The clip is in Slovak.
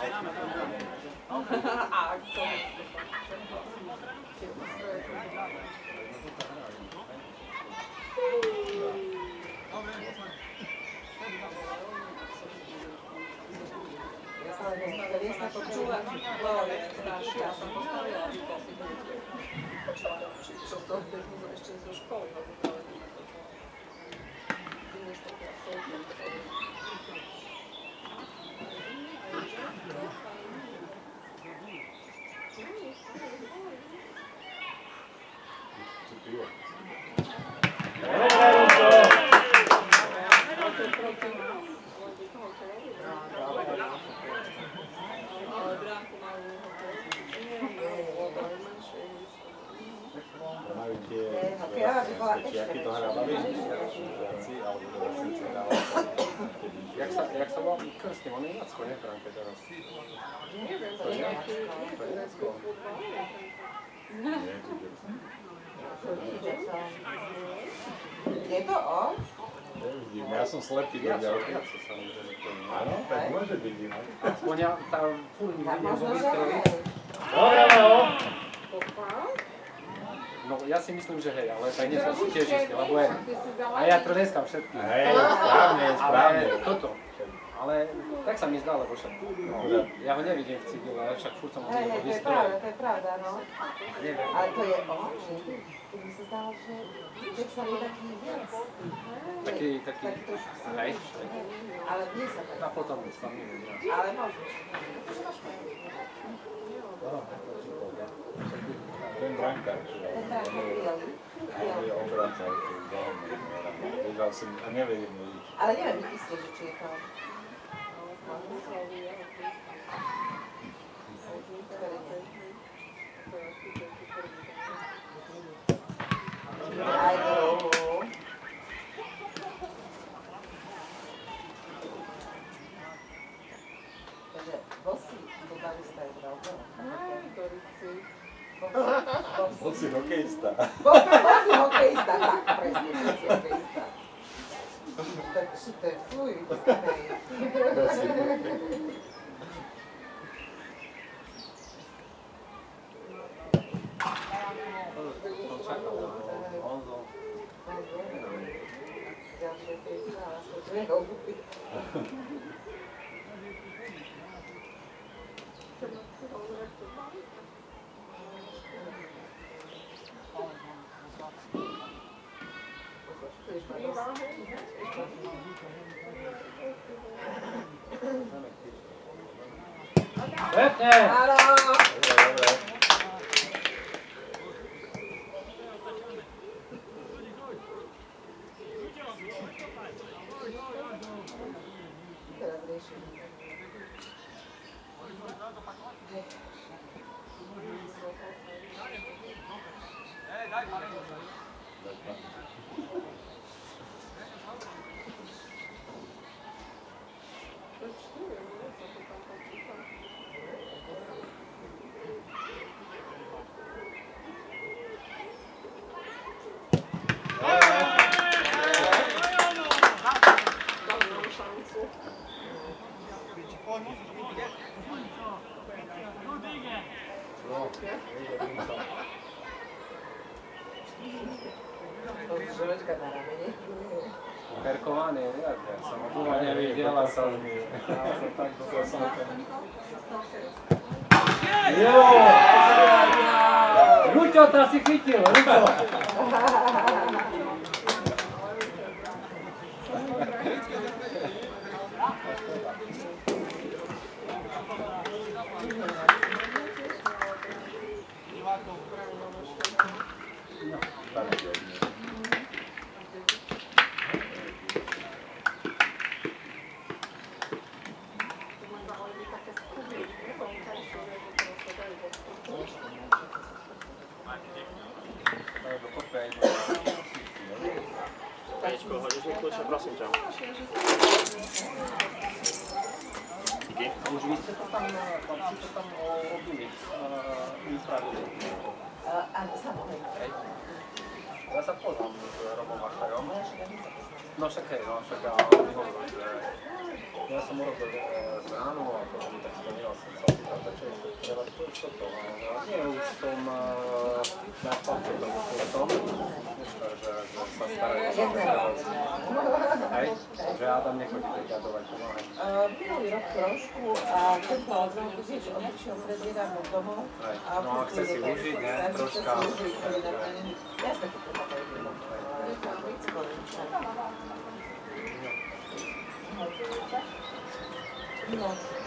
Ja som postavila čo to ešte zo školy. Aký to hrá baví? Jak sa volá krstím? On je Jacko, nie Franke teraz? Neviem, to je Jacko. Je to on? Ja som slepý do ďalky. Áno, tak môže byť inak. Aspoň ja tam furt vidím vo výstroji. Dobre, no! No ja si myslím, že hej, ale tak nie som si tiež istý, lebo je... A ja trneskám všetky. Hej, správne, správne. Ale toto. Ale tak sa mi zdá, lebo však... No, ja ho nevidím v civile, ale však furt som ho vidím vo výstroji. To je pravda, no. Ale to je on, že? To mi sa zdalo, že Jackson je taký viac. Taký... Hej. Ale nie sa tak. A potom sa mi nevedá. Ale môžeš. Ten brankár, čo je obracaj, vedal som, a nevedím nič. Ale neviem isté, že či je to. Takže Bossi, futbalista je pravda. Bossi hokejista. Bossi hokejista, tak, presne, Bossi hokejista. To je fuj, Perkovaný, ja som ho dúma nevidela som. Ľuďo, to si chytil, Ľuďo. Prosím ťa. A už vy ste to tam robili, vypravili? Samozrejme. Ja sa poznám s Robom Vachajom. No však hej, no však ale mi hovorili, že Ja som urobil ráno a potom tak spomínal som sa opýtal, takže treba toto. A nie, už som na chlapcu tomu kursom, že sa starajú o to. Hej, že Adam nechodí priťadovať, pomáhať. Minulý rok trošku a tento rok tiež odišiel prednedávno domov. No a chce si užiť, ne? Troška. Jasne, to treba aj no.